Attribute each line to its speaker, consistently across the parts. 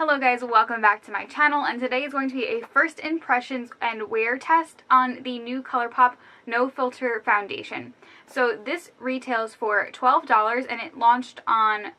Speaker 1: Hello guys, welcome back to my channel, and today is going to be a first impressions and wear test on the new Colourpop No Filter foundation. So this retails for $12 and it launched on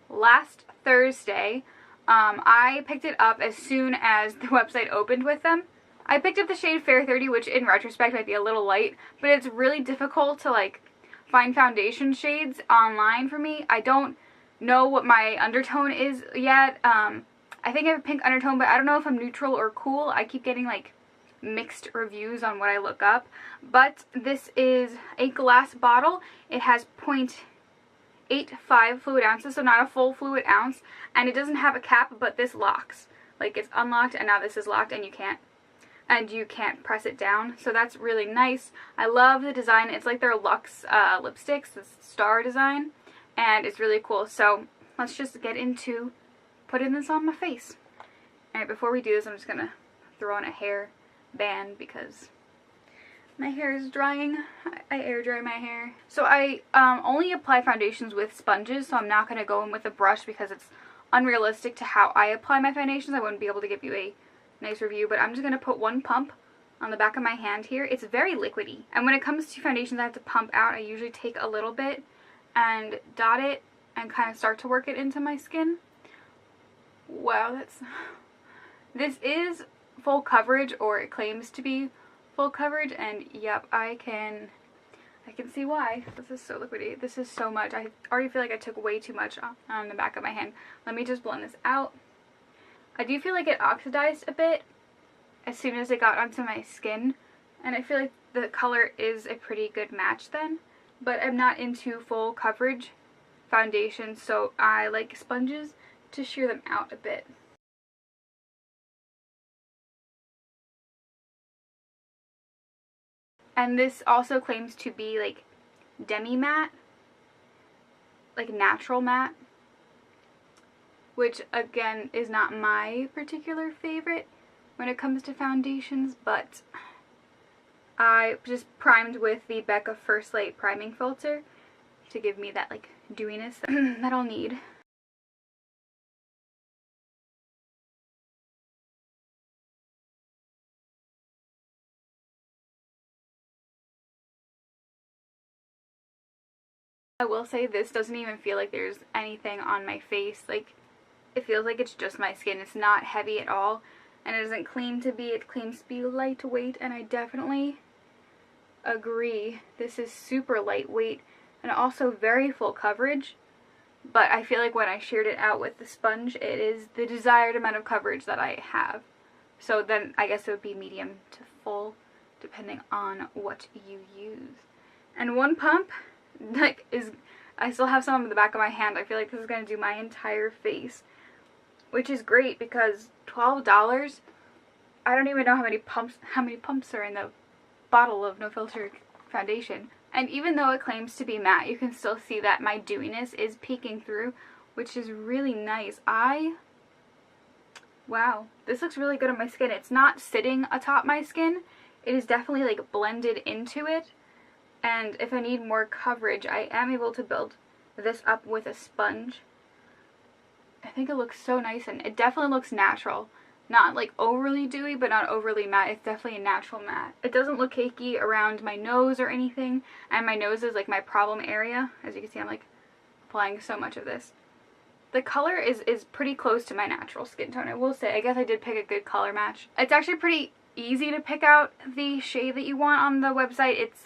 Speaker 1: last Thursday. I picked it up as soon as the website opened with them. I picked up the shade Fair 30, which in retrospect might be a little light, but it's really difficult to find foundation shades online for me. I don't know what my undertone is yet. I think I have a pink undertone, but I don't know if I'm neutral or cool. I keep getting mixed reviews on what I look up. But this is a glass bottle. It has 0.85 fluid ounces, so not a full fluid ounce, and it doesn't have a cap, but this locks. It's unlocked, and now this is locked, and you can't press it down. So that's really nice. I love the design. It's like their Luxe lipsticks, this star design, and it's really cool. So let's just get into putting this on my face. Alright, before we do this, I'm just gonna throw on a hair band because my hair is drying. I air dry my hair. So I only apply foundations with sponges, so I'm not gonna go in with a brush because it's unrealistic to how I apply my foundations. I wouldn't be able to give you a nice review, but I'm just gonna put one pump on the back of my hand here. It's very liquidy, and when it comes to foundations I have to pump out, I usually take a little bit and dot it and kind of start to work it into my skin. Wow, this is full coverage, or it claims to be full coverage, and yep, I can see why. This is so liquidy. This is so much. I already feel like I took way too much on the back of my hand. Let me just blend this out. I do feel like it oxidized a bit as soon as it got onto my skin, and I feel like the color is a pretty good match then, but I'm not into full coverage foundations, so I like sponges to shear them out a bit. And this also claims to be demi matte, natural matte, which again is not my particular favorite when it comes to foundations, but I just primed with the Becca First Light priming filter to give me that dewiness that I'll need. I will say this doesn't even feel like there's anything on my face. It feels like it's just my skin. It's not heavy at all, and it doesn't claim to be. It claims to be lightweight, and I definitely agree. This is super lightweight and also very full coverage, but I feel like when I sheared it out with the sponge, it is the desired amount of coverage that I have. So then I guess it would be medium to full, depending on what you use. And one pump I still have some on the back of my hand. I feel like this is going to do my entire face, which is great because $12, I don't even know how many pumps are in the bottle of No Filter foundation. And even though it claims to be matte, you can still see that my dewiness is peeking through, which is really nice. Wow, this looks really good on my skin. It's not sitting atop my skin. It is definitely blended into it. And if I need more coverage, I am able to build this up with a sponge. I think it looks so nice, and it definitely looks natural. Not overly dewy, but not overly matte. It's definitely a natural matte. It doesn't look cakey around my nose or anything, and my nose is my problem area. As you can see, I'm applying so much of this. The color is pretty close to my natural skin tone, I will say. I guess I did pick a good color match. It's actually pretty easy to pick out the shade that you want on the website. It's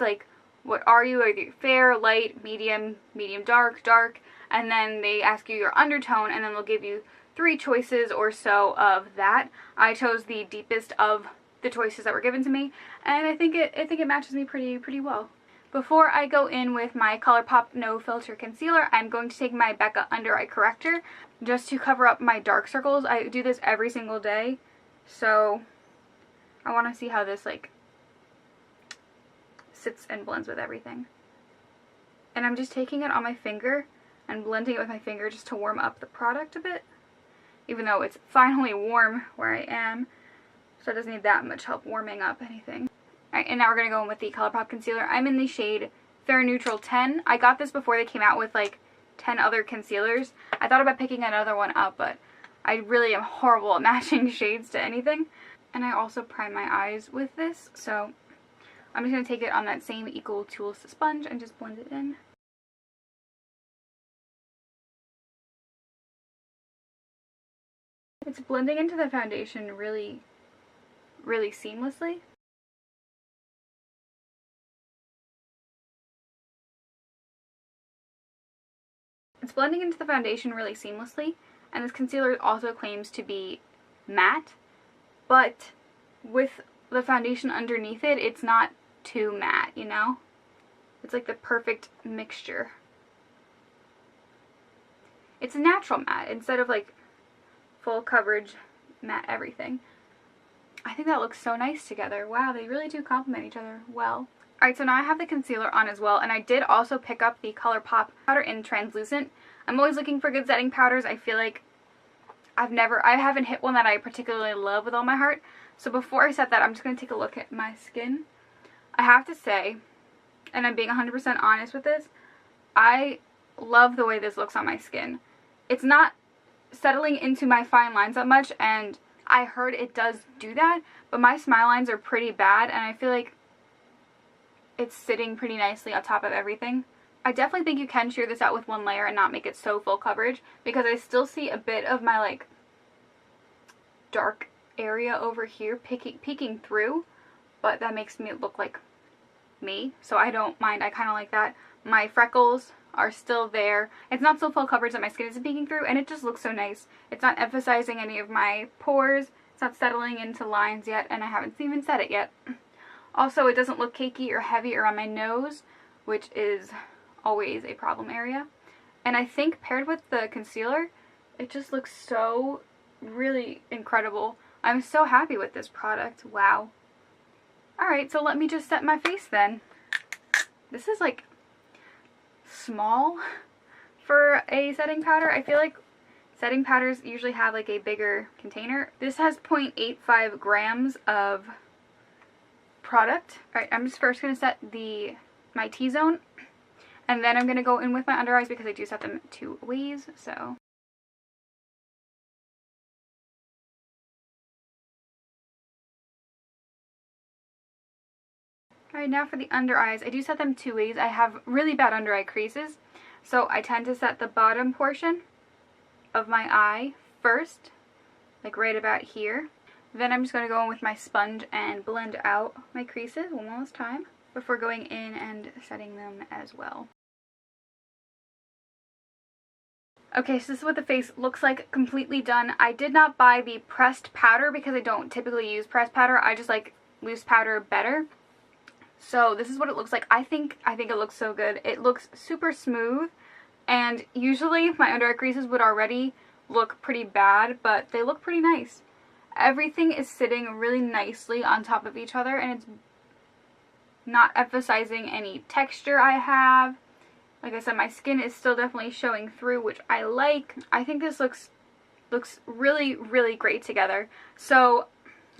Speaker 1: what are you? Are you fair, light, medium, medium dark, dark, and then they ask you your undertone, and then they'll give you 3 choices or so of that. I chose the deepest of the choices that were given to me, and I think it matches me pretty well. Before I go in with my Colourpop No Filter Concealer, I'm going to take my Becca Under Eye Corrector just to cover up my dark circles. I do this every single day, so I want to see how this sits and blends with everything. And I'm just taking it on my finger and blending it with my finger just to warm up the product a bit, even though it's finally warm where I am, so it doesn't need that much help warming up anything. Alright, and now we're going to go in with the Colourpop concealer. I'm in the shade Fair Neutral 10. I got this before they came out with 10 other concealers. I thought about picking another one up, but I really am horrible at matching shades to anything. And I also prime my eyes with this, so I'm just going to take it on that same Equal Tools sponge and just blend it in. It's blending into the foundation really, really seamlessly. It's blending into the foundation really seamlessly, and this concealer also claims to be matte, but with the foundation underneath it, it's not too matte, you know? It's like the perfect mixture. It's a natural matte instead of like full coverage matte everything. I think that looks so nice together. Wow, they really do complement each other well. Alright, so now I have the concealer on as well, and I did also pick up the Colourpop powder in translucent. I'm always looking for good setting powders. I feel like I haven't hit one that I particularly love with all my heart. So before I set that, I'm just going to take a look at my skin. I have to say, and I'm being 100% honest with this, I love the way this looks on my skin. It's not settling into my fine lines that much, and I heard it does do that, but my smile lines are pretty bad, and I feel like it's sitting pretty nicely on top of everything. I definitely think you can sheer this out with one layer and not make it so full coverage, because I still see a bit of my like dark area over here peeking through, but that makes me look like me, so I don't mind. I kind of like that. My freckles are still there. It's not so full coverage that my skin isn't peeking through, and it just looks so nice. It's not emphasizing any of my pores. It's not settling into lines yet, and I haven't even set it yet. Also, it doesn't look cakey or heavy around my nose, which is always a problem area. And I think paired with the concealer, it just looks so really incredible. I'm so happy with this product. Wow. Alright, so let me just set my face then. This is like small for a setting powder. I feel like setting powders usually have like a bigger container. This has 0.85 grams of product. Alright, I'm just first going to set my T-zone, and then I'm going to go in with my under eyes because I do set them 2 ways, so. Alright, now for the under eyes. I do set them 2 ways. I have really bad under eye creases, so I tend to set the bottom portion of my eye first, like right about here. Then I'm just going to go in with my sponge and blend out my creases one last time before going in and setting them as well. Okay, so this is what the face looks like completely done. I did not buy the pressed powder because I don't typically use pressed powder. I just like loose powder better. So this is what it looks like. I think it looks so good. It looks super smooth, and usually my under eye creases would already look pretty bad, but they look pretty nice. Everything is sitting really nicely on top of each other, and it's not emphasizing any texture I have. Like I said, my skin is still definitely showing through, which I like. I think this looks really, really great together. So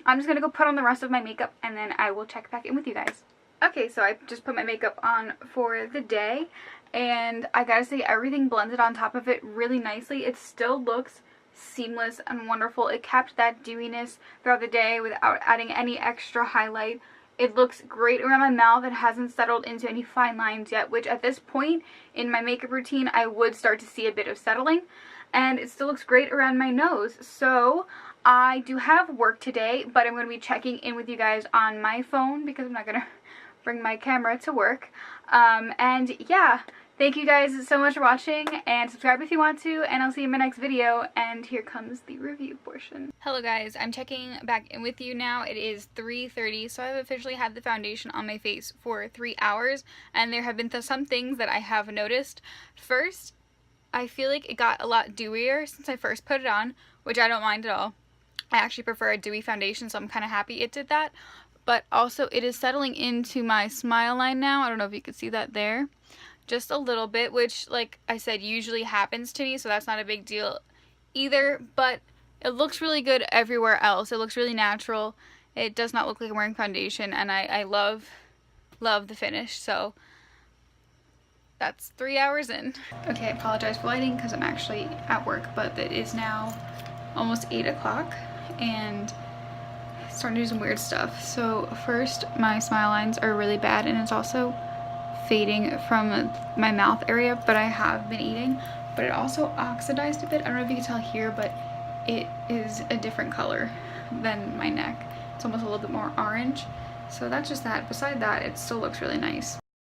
Speaker 1: I'm just going to go put on the rest of my makeup, and then I will check back in with you guys. Okay, so I just put my makeup on for the day, and I gotta say, everything blended on top of it really nicely. It still looks seamless and wonderful. It kept that dewiness throughout the day without adding any extra highlight. It looks great around my mouth. It hasn't settled into any fine lines yet, which at this point in my makeup routine, I would start to see a bit of settling. And it still looks great around my nose. So I do have work today, but I'm going to be checking in with you guys on my phone because I'm not going to bring my camera to work. And yeah, thank you guys so much for watching, and subscribe if you want to, and I'll see you in my next video. And here comes the review portion. Hello guys, I'm checking back in with you now. It is 3:30, so I've officially had the foundation on my face for 3 hours, and there have been some things that I have noticed. First, I feel like it got a lot dewier since I first put it on, which I don't mind at all. I actually prefer a dewy foundation, so I'm kind of happy it did that. But also, it is settling into my smile line now. I don't know if you can see that there. Just a little bit, which, like I said, usually happens to me, so that's not a big deal either. But it looks really good everywhere else. It looks really natural. It does not look like I'm wearing foundation, and I love the finish. So that's 3 hours in. Okay, I apologize for lighting because I'm actually at work, but it is now almost 8 o'clock and starting to do some weird stuff. So first, my smile lines are really bad, and it's also fading from my mouth area, but I have been eating. But it also oxidized a bit. I don't know if you can tell here, but it is a different color than my neck. It's almost a little bit more orange. So that's just that. Beside that, it still looks really nice.